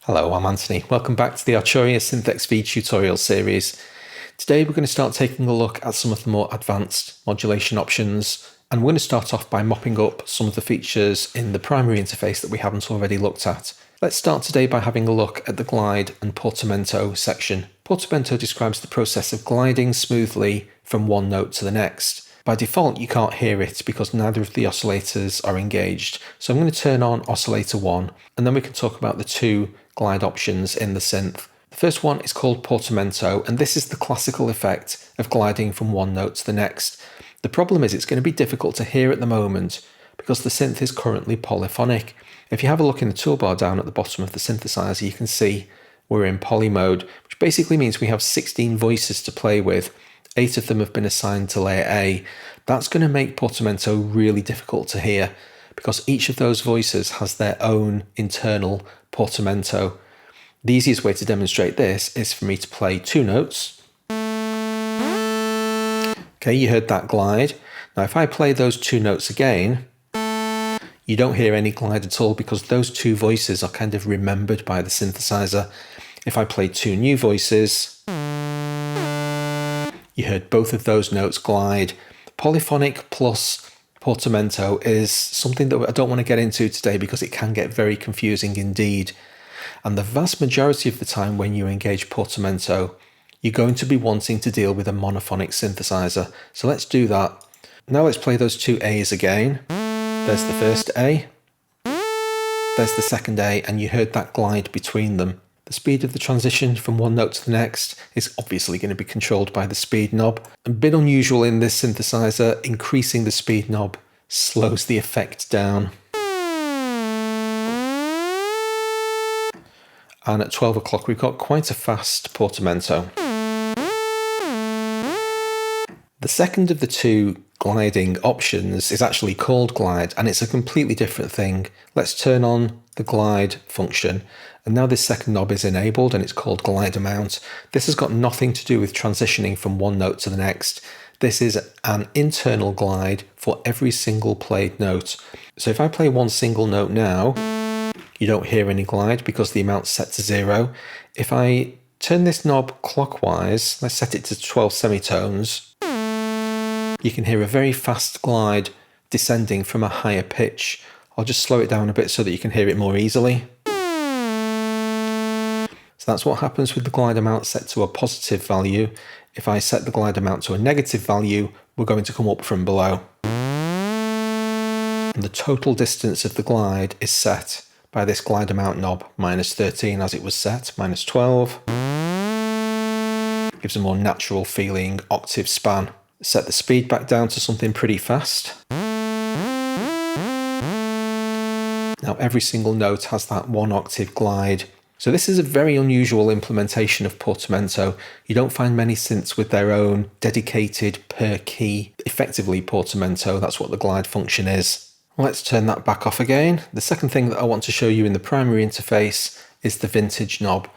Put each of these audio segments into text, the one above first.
Hello, I'm Anthony. Welcome back to the Arturia Synthx-V tutorial series. Today we're going to start taking a look at some of the more advanced modulation options, and we're going to start off by mopping up some of the features in the primary interface that we haven't already looked at. Let's start today by having a look at the glide and portamento section. Portamento describes the process of gliding smoothly from one note to the next. By default, you can't hear it because neither of the oscillators are engaged. So I'm going to turn on oscillator 1, and then we can talk about the two glide options in the synth. The first one is called Portamento, and this is the classical effect of gliding from one note to the next. The problem is it's going to be difficult to hear at the moment because the synth is currently polyphonic. If you have a look in the toolbar down at the bottom of the synthesizer, you can see we're in poly mode, which basically means we have 16 voices to play with. 8 of them have been assigned to layer A. That's going to make Portamento really difficult to hear because each of those voices has their own internal portamento. The easiest way to demonstrate this is for me to play 2 notes. Okay, you heard that glide. Now if I play those 2 notes again, you don't hear any glide at all because those 2 voices are kind of remembered by the synthesizer. If I play 2 new voices, you heard both of those notes glide. Polyphonic plus portamento is something that I don't want to get into today because it can get very confusing indeed. And the vast majority of the time when you engage portamento, you're going to be wanting to deal with a monophonic synthesizer. So let's do that. Now let's play those 2 A's again. There's the first A, there's the second A, and you heard that glide between them. The speed of the transition from one note to the next is obviously going to be controlled by the speed knob. A bit unusual in this synthesizer, increasing the speed knob slows the effect down. And at 12 o'clock we've got quite a fast portamento. The second of the 2 gliding options is actually called glide, and it's a completely different thing. Let's turn on the glide function, and now this second knob is enabled and it's called glide amount. This has got nothing to do with transitioning from one note to the next. This is an internal glide for every single played note. So if I play one single note now, you don't hear any glide because the amount's set to 0. If I turn this knob clockwise, let's set it to 12 semitones, you can hear a very fast glide descending from a higher pitch. I'll just slow it down a bit so that you can hear it more easily. So that's what happens with the glide amount set to a positive value. If I set the glide amount to a negative value, we're going to come up from below. And the total distance of the glide is set by this glide amount knob, -13 as it was set, -12. Gives a more natural feeling octave span. Set the speed back down to something pretty fast. Now every single note has that 1 octave glide. So this is a very unusual implementation of portamento. You don't find many synths with their own dedicated per key, effectively portamento. That's what the glide function is. Let's turn that back off again. The second thing that I want to show you in the primary interface is the vintage knob.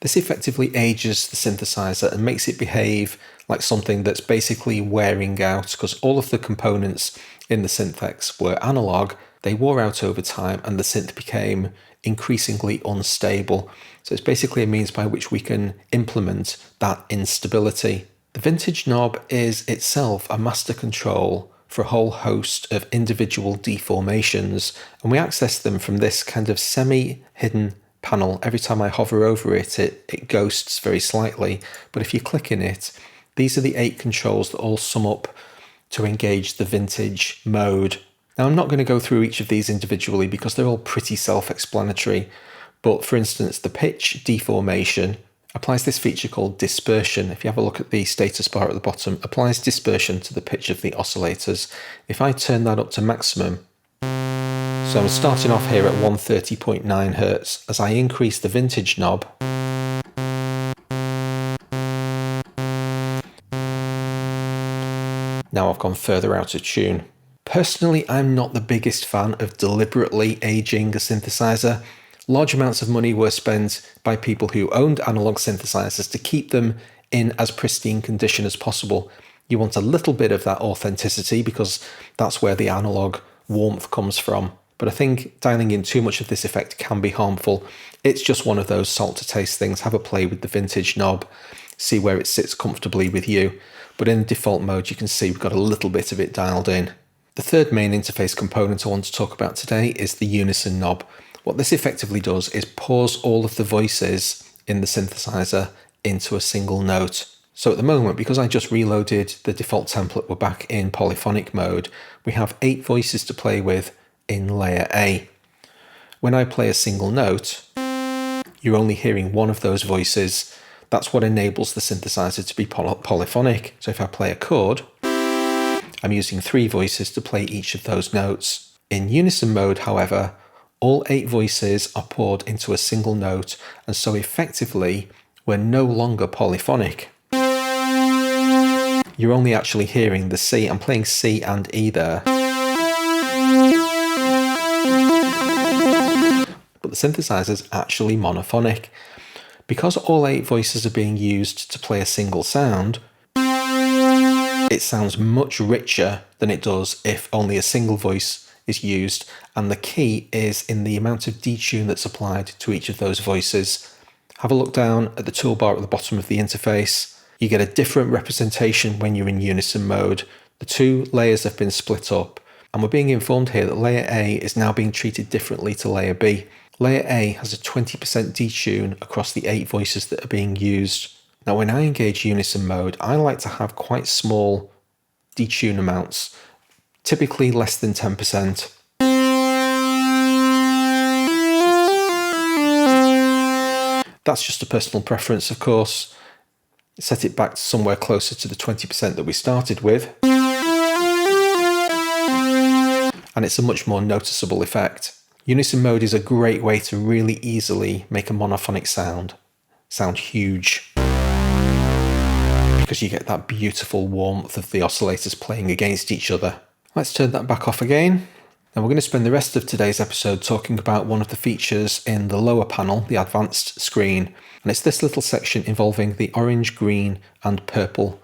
This effectively ages the synthesizer and makes it behave like something that's basically wearing out because all of the components in the Synthx were analog. They wore out over time and the synth became increasingly unstable. So it's basically a means by which we can implement that instability. The vintage knob is itself a master control for a whole host of individual deformations, and we access them from this kind of semi-hidden panel. Every time I hover over it, it ghosts very slightly, but if you click in it, these are the 8 controls that all sum up to engage the vintage mode. Now I'm not going to go through each of these individually because they're all pretty self-explanatory, but for instance the pitch deformation applies this feature called dispersion. If you have a look at the status bar at the bottom, applies dispersion to the pitch of the oscillators. If I turn that up to maximum, so I'm starting off here at 130.9 Hz, as I increase the vintage knob, now I've gone further out of tune. Personally, I'm not the biggest fan of deliberately aging a synthesizer. Large amounts of money were spent by people who owned analog synthesizers to keep them in as pristine condition as possible. You want a little bit of that authenticity because that's where the analog warmth comes from. but I think dialing in too much of this effect can be harmful. It's just one of those salt to taste things. Have a play with the vintage knob, see where it sits comfortably with you. But in the default mode, you can see we've got a little bit of it dialed in. The third main interface component I want to talk about today is the unison knob. What this effectively does is pause all of the voices in the synthesizer into a single note. So at the moment, because I just reloaded the default template, we're back in polyphonic mode. We have 8 voices to play with in layer A. When I play a single note, you're only hearing one of those voices. That's what enables the synthesizer to be polyphonic. So if I play a chord, I'm using 3 voices to play each of those notes. In unison mode, however, all 8 voices are poured into a single note, and so effectively, we're no longer polyphonic. You're only actually hearing the C. I'm playing C and E there. But the synthesizer's actually monophonic. Because all 8 voices are being used to play a single sound, it sounds much richer than it does if only a single voice is used, and the key is in the amount of detune that's applied to each of those voices. Have a look down at the toolbar at the bottom of the interface. You get a different representation when you're in unison mode. The 2 layers have been split up, and we're being informed here that layer A is now being treated differently to layer B. Layer A has a 20% detune across the 8 voices that are being used. Now, when I engage unison mode, I like to have quite small detune amounts, typically less than 10%. That's just a personal preference, of course. Set it back to somewhere closer to the 20% that we started with. And it's a much more noticeable effect. Unison mode is a great way to really easily make a monophonic sound huge, because you get that beautiful warmth of the oscillators playing against each other. Let's turn that back off again. Now we're going to spend the rest of today's episode talking about one of the features in the lower panel, the advanced screen, and it's this little section involving the orange, green and purple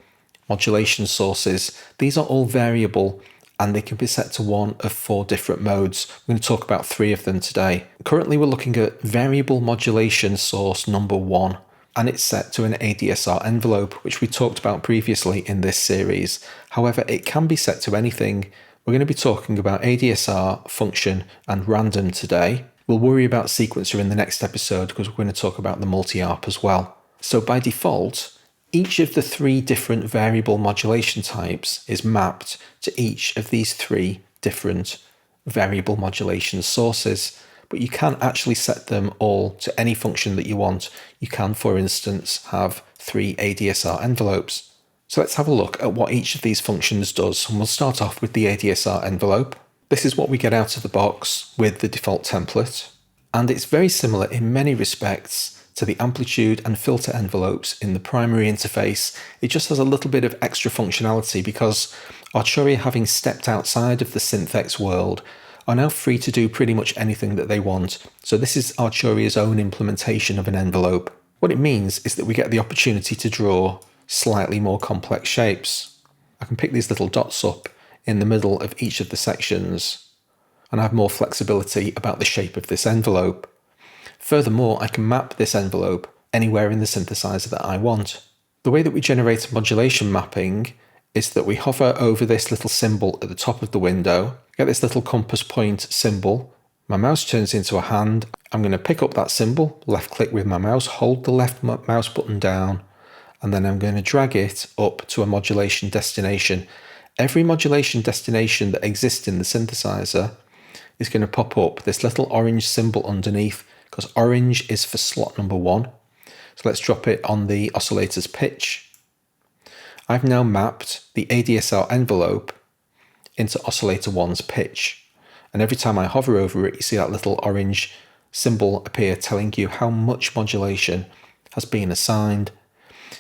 modulation sources. These are all variable and they can be set to one of 4 different modes. We're going to talk about 3 of them today. Currently we're looking at variable modulation source number 1, and it's set to an ADSR envelope, which we talked about previously in this series. However, it can be set to anything. We're going to be talking about ADSR, function and random today. We'll worry about sequencer in the next episode because we're going to talk about the multi-arp as well. So by default, each of the 3 different variable modulation types is mapped to each of these 3 different variable modulation sources, but you can actually set them all to any function that you want. You can, for instance, have 3 ADSR envelopes. So let's have a look at what each of these functions does, and we'll start off with the ADSR envelope. This is what we get out of the box with the default template, and it's very similar in many respects to the amplitude and filter envelopes in the primary interface. It just has a little bit of extra functionality because Arturia, having stepped outside of the Synthx world, are now free to do pretty much anything that they want. So this is Arturia's own implementation of an envelope. What it means is that we get the opportunity to draw slightly more complex shapes. I can pick these little dots up in the middle of each of the sections, and I have more flexibility about the shape of this envelope. Furthermore, I can map this envelope anywhere in the synthesizer that I want. The way that we generate a modulation mapping is that we hover over this little symbol at the top of the window, get this little compass point symbol, my mouse turns into a hand, I'm going to pick up that symbol, left click with my mouse, hold the left mouse button down, and then I'm going to drag it up to a modulation destination. Every modulation destination that exists in the synthesizer is going to pop up this little orange symbol underneath, because orange is for slot number 1. So let's drop it on the oscillator's pitch. I've now mapped the ADSR envelope into oscillator 1's pitch. And every time I hover over it, you see that little orange symbol appear telling you how much modulation has been assigned.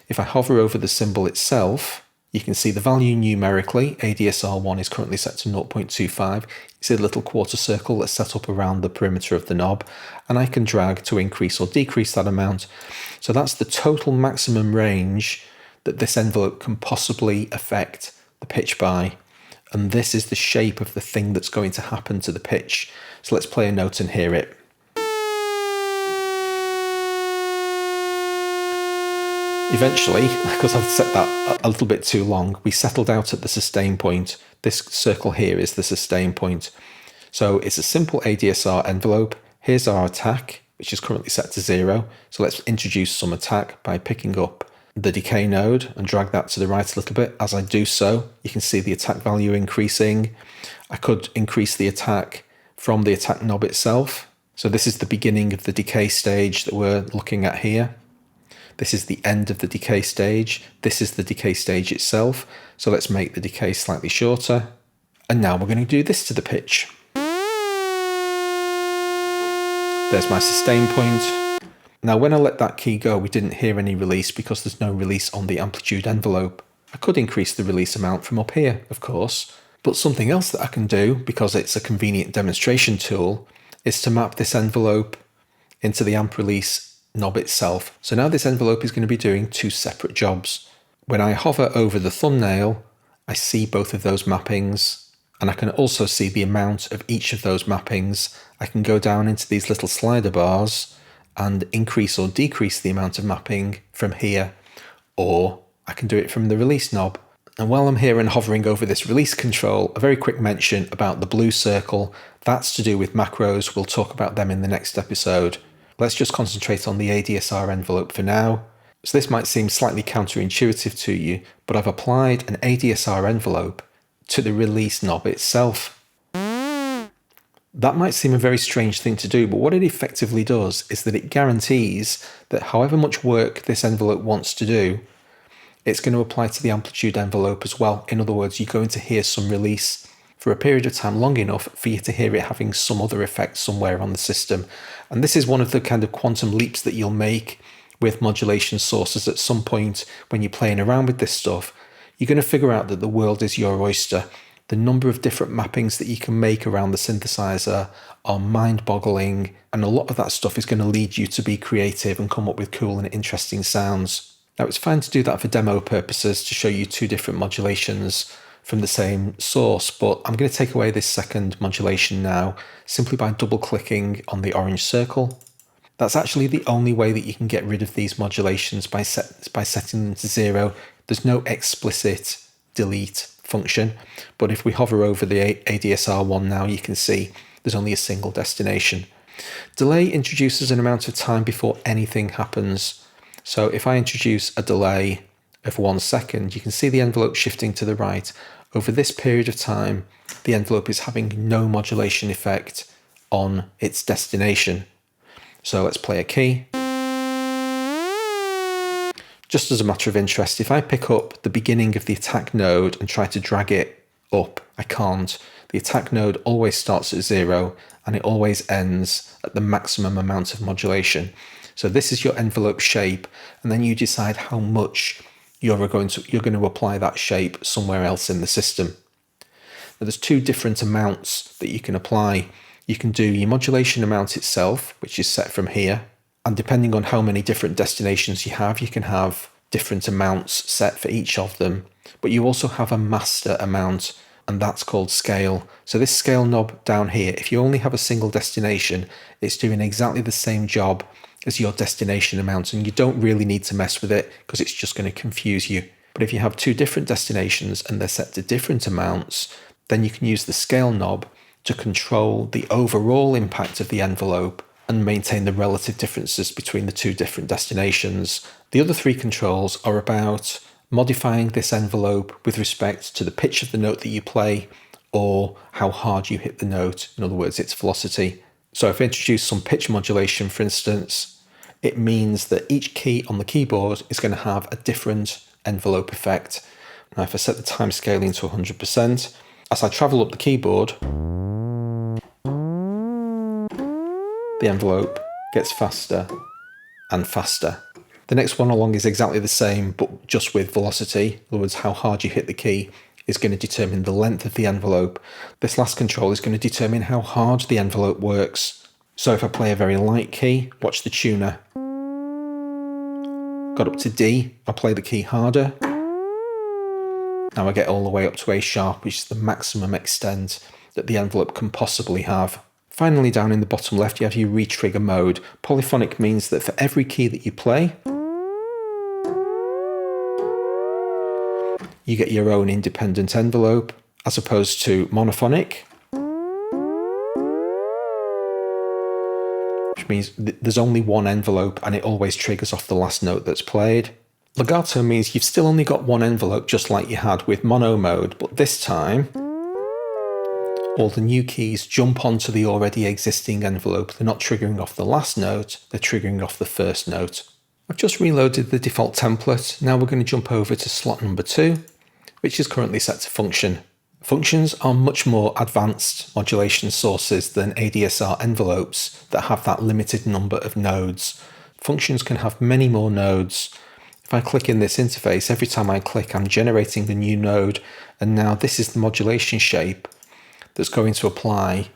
If I hover over the symbol itself, you can see the value numerically. ADSR 1 is currently set to 0.25. You see the little quarter circle that's set up around the perimeter of the knob, and I can drag to increase or decrease that amount. So that's the total maximum range that this envelope can possibly affect the pitch by. And this is the shape of the thing that's going to happen to the pitch. So let's play a note and hear it. Eventually, because I've set that a little bit too long, we settled out at the sustain point. This circle here is the sustain point. So it's a simple ADSR envelope. Here's our attack, which is currently set to 0. So let's introduce some attack by picking up the decay node and drag that to the right a little bit. As I do so, you can see the attack value increasing. I could increase the attack from the attack knob itself. So this is the beginning of the decay stage that we're looking at here. This is the end of the decay stage. This is the decay stage itself. So let's make the decay slightly shorter. And now we're going to do this to the pitch. There's my sustain point. Now when I let that key go, we didn't hear any release because there's no release on the amplitude envelope. I could increase the release amount from up here, of course. But something else that I can do, because it's a convenient demonstration tool, is to map this envelope into the amp release knob itself. So now this envelope is going to be doing 2 separate jobs. When I hover over the thumbnail, I see both of those mappings, and I can also see the amount of each of those mappings. I can go down into these little slider bars and increase or decrease the amount of mapping from here, or I can do it from the release knob. And while I'm here and hovering over this release control, a very quick mention about the blue circle. That's to do with macros. We'll talk about them in the next episode. Let's just concentrate on the ADSR envelope for now. So this might seem slightly counterintuitive to you, but I've applied an ADSR envelope to the release knob itself. That might seem a very strange thing to do, but what it effectively does is that it guarantees that however much work this envelope wants to do, it's going to apply to the amplitude envelope as well. In other words, you're going to hear some release for a period of time long enough for you to hear it having some other effect somewhere on the system. And this is one of the kind of quantum leaps that you'll make with modulation sources at some point when you're playing around with this stuff. You're going to figure out that the world is your oyster. The number of different mappings that you can make around the synthesizer are mind-boggling, and a lot of that stuff is going to lead you to be creative and come up with cool and interesting sounds. Now, it's fine to do that for demo purposes, to show you 2 different modulations from the same source, but I'm going to take away this second modulation now simply by double-clicking on the orange circle. That's actually the only way that you can get rid of these modulations, by setting them to 0. There's no explicit delete function, but if we hover over the ADSR one now, you can see there's only a single destination. Delay introduces an amount of time before anything happens. So if I introduce a delay of 1 second, you can see the envelope shifting to the right. Over this period of time, the envelope is having no modulation effect on its destination. So let's play a key. Just as a matter of interest, if I pick up the beginning of the attack node and try to drag it up, I can't. The attack node always starts at 0 and it always ends at the maximum amount of modulation. So this is your envelope shape, and then you decide how much you're going to apply that shape somewhere else in the system. Now, there's 2 different amounts that you can apply. You can do your modulation amount itself, which is set from here. And depending on how many different destinations you can have different amounts set for each of them. But you also have a master amount, and that's called scale. So this scale knob down here, if you only have a single destination, it's doing exactly the same job as your destination amount, and you don't really need to mess with it because it's just going to confuse you. But if you have 2 different destinations and they're set to different amounts, then you can use the scale knob to control the overall impact of the envelope and maintain the relative differences between the 2 different destinations. The other 3 controls are about modifying this envelope with respect to the pitch of the note that you play, or how hard you hit the note, in other words, its velocity. So if I introduce some pitch modulation, for instance, it means that each key on the keyboard is going to have a different envelope effect. Now if I set the time scaling to 100%, as I travel up the keyboard, the envelope gets faster and faster. The next one along is exactly the same, but just with velocity. In other words, how hard you hit the key is going to determine the length of the envelope. This last control is going to determine how hard the envelope works. So if I play a very light key, watch the tuner. Got up to D, I play the key harder. Now I get all the way up to A sharp, which is the maximum extent that the envelope can possibly have. Finally, down in the bottom left, you have your re-trigger mode. Polyphonic means that for every key that you play, you get your own independent envelope, as opposed to monophonic, which means there's only one envelope and it always triggers off the last note that's played. Legato means you've still only got one envelope, just like you had with mono mode, but this time all the new keys jump onto the already existing envelope. They're not triggering off the last note, they're triggering off the first note. I've just reloaded the default template. Now we're going to jump over to slot number 2, which is currently set to function. Functions are much more advanced modulation sources than ADSR envelopes that have that limited number of nodes. Functions can have many more nodes. If I click in this interface, every time I click, I'm generating a new node, and now this is the modulation shape that's going to apply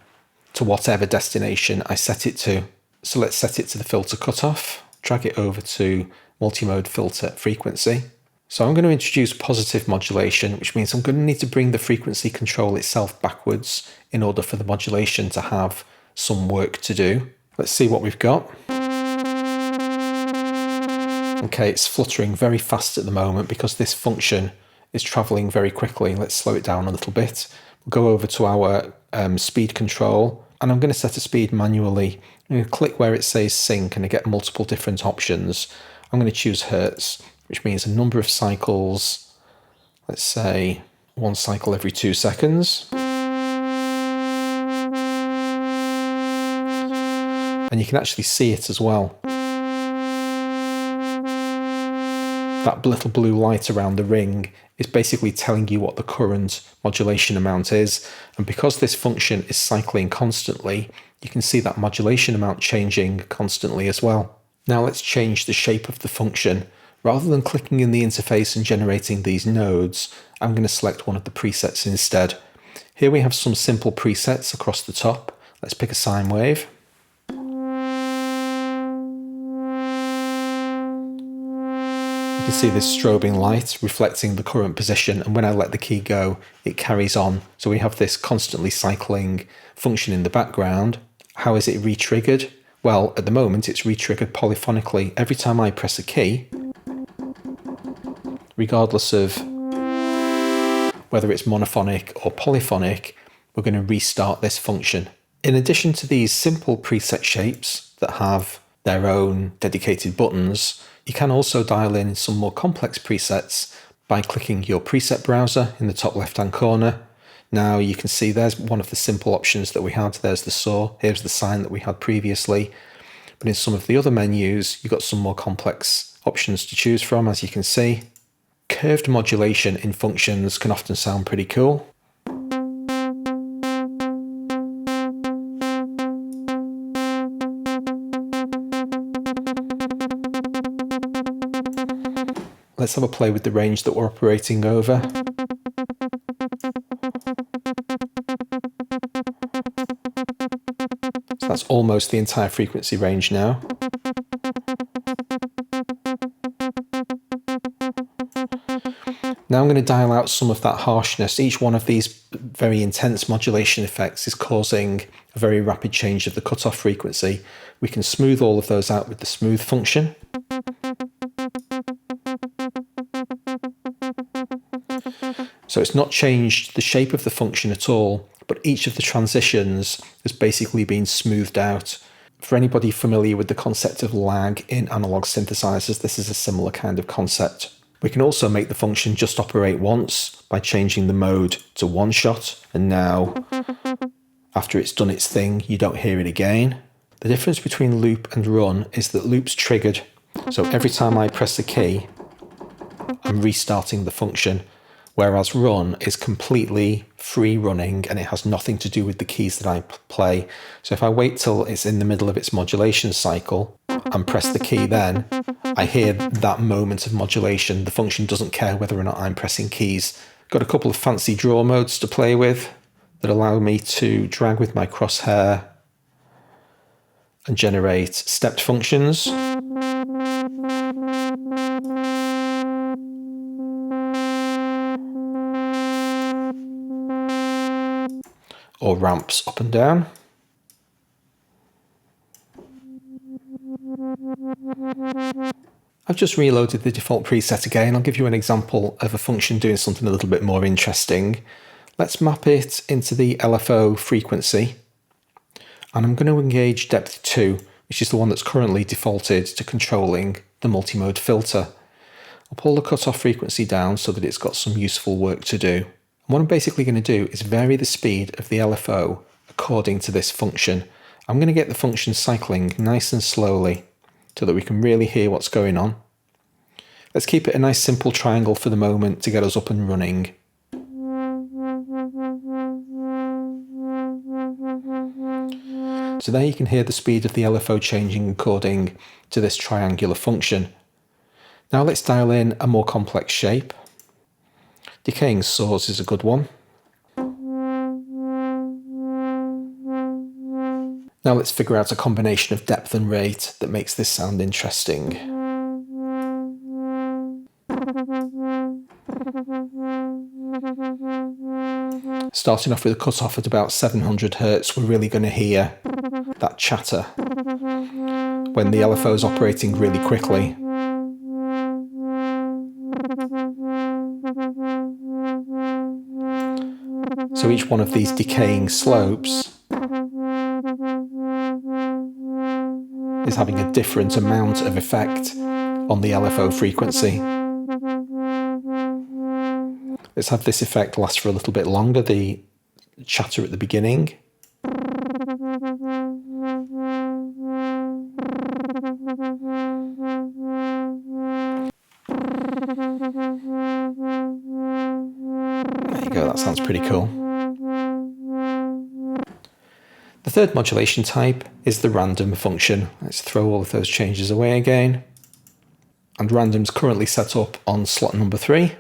to whatever destination I set it to. So let's set it to the filter cutoff, drag it over to multimode filter frequency. So I'm going to introduce positive modulation, which means I'm going to need to bring the frequency control itself backwards in order for the modulation to have some work to do. Let's see what we've got. Okay, it's fluttering very fast at the moment because this function is traveling very quickly. Let's slow it down a little bit. We'll go over to our speed control, and I'm going to set a speed manually. I'm going to click where it says sync and I get multiple different options. I'm going to choose Hertz, which means a number of cycles. Let's say 1 cycle every 2 seconds. And you can actually see it as well. That little blue light around the ring is basically telling you what the current modulation amount is. And because this function is cycling constantly, you can see that modulation amount changing constantly as well. Now let's change the shape of the function. Rather than clicking in the interface and generating these nodes, I'm going to select one of the presets instead. Here we have some simple presets across the top. Let's pick a sine wave. You can see this strobing light reflecting the current position, and when I let the key go, it carries on. So we have this constantly cycling function in the background. How is it re-triggered? Well, at the moment it's re-triggered polyphonically. Every time I press a key, regardless of whether it's monophonic or polyphonic, we're going to restart this function. In addition to these simple preset shapes that have their own dedicated buttons, you can also dial in some more complex presets by clicking your preset browser in the top left-hand corner. Now you can see there's one of the simple options that we had. There's the saw, here's the sine that we had previously. But in some of the other menus, you've got some more complex options to choose from, as you can see. Curved modulation in functions can often sound pretty cool. Let's have a play with the range that we're operating over. So that's almost the entire frequency range now. Now I'm going to dial out some of that harshness. Each one of these very intense modulation effects is causing a very rapid change of the cutoff frequency. We can smooth all of those out with the smooth function. So it's not changed the shape of the function at all, but each of the transitions has basically been smoothed out. For anybody familiar with the concept of lag in analog synthesizers, this is a similar kind of concept. We can also make the function just operate once by changing the mode to one shot, and now, after it's done its thing, you don't hear it again. The difference between loop and run is that loop's triggered, so every time I press a key, I'm restarting the function, whereas run is completely free running and it has nothing to do with the keys that I play. So if I wait till it's in the middle of its modulation cycle and press the key then, I hear that moment of modulation. The function doesn't care whether or not I'm pressing keys. Got a couple of fancy draw modes to play with that allow me to drag with my crosshair and generate stepped functions. or ramps up and down. I've just reloaded the default preset again. I'll give you an example of a function doing something a little bit more interesting. Let's map it into the LFO frequency. And I'm going to engage depth 2, which is the one that's currently defaulted to controlling the multimode filter. I'll pull the cutoff frequency down so that it's got some useful work to do. And what I'm basically going to do is vary the speed of the LFO according to this function. I'm going to get the function cycling nice and slowly so that we can really hear what's going on. Let's keep it a nice simple triangle for the moment to get us up and running. So there you can hear the speed of the LFO changing according to this triangular function. Now let's dial in a more complex shape. Decaying saws is a good one. Now let's figure out a combination of depth and rate that makes this sound interesting. Starting off with a cutoff at about 700 Hz, we're really going to hear that chatter when the LFO is operating really quickly. So each one of these decaying slopes is having a different amount of effect on the LFO frequency. Let's have this effect last for a little bit longer, the chatter at the beginning. There you go, that sounds pretty cool. The third modulation type is the random function. Let's throw all of those changes away again. And random's currently set up on slot number 3.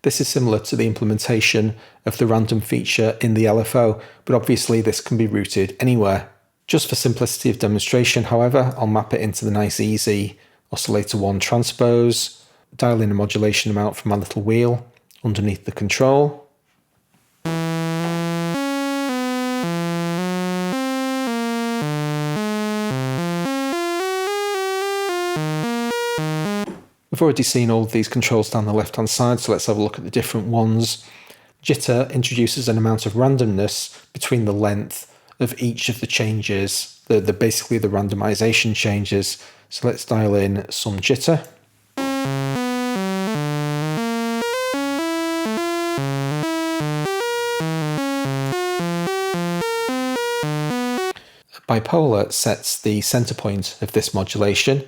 This is similar to the implementation of the random feature in the LFO, but obviously this can be routed anywhere. Just for simplicity of demonstration, however, I'll map it into the nice easy oscillator 1 transpose, dial in a modulation amount from my little wheel underneath the control. We've already seen all of these controls down the left hand side, so let's have a look at the different ones. Jitter introduces an amount of randomness between the length of each of the changes, basically the randomization changes. So let's dial in some jitter. Bipolar sets the center point of this modulation.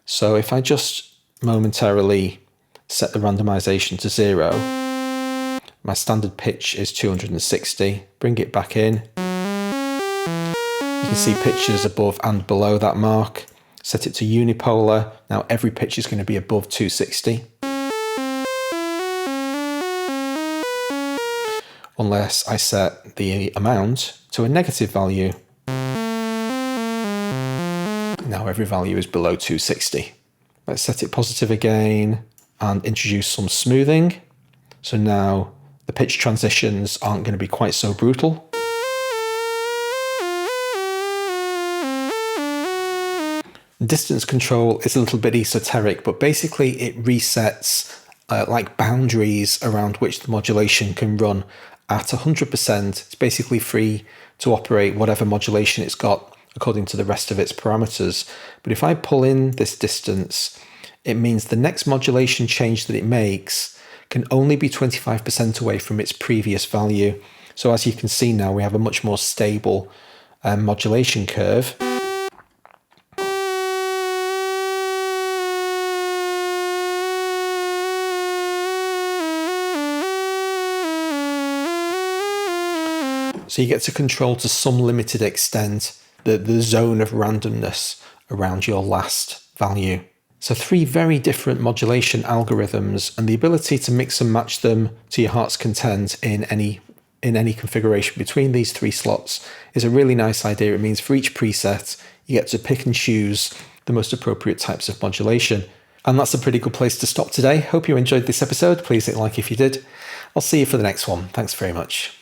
So if I just momentarily set the randomization to 0, my standard pitch is 260, bring it back in. You can see pitches above and below that mark. Set it to unipolar, now every pitch is going to be above 260. Unless I set the amount to a negative value. Now every value is below 260. Let's set it positive again and introduce some smoothing. So now the pitch transitions aren't going to be quite so brutal. Distance control is a little bit esoteric, but basically it resets like boundaries around which the modulation can run at 100%. It's basically free to operate whatever modulation it's got according to the rest of its parameters. But if I pull in this distance, it means the next modulation change that it makes can only be 25% away from its previous value. So as you can see now, we have a much more stable modulation curve. So you get to control to some limited extent the zone of randomness around your last value. So 3 very different modulation algorithms, and the ability to mix and match them to your heart's content in any configuration between these 3 slots is a really nice idea. It means for each preset, you get to pick and choose the most appropriate types of modulation. And that's a pretty good place to stop today. Hope you enjoyed this episode. Please hit like if you did. I'll see you for the next one. Thanks very much.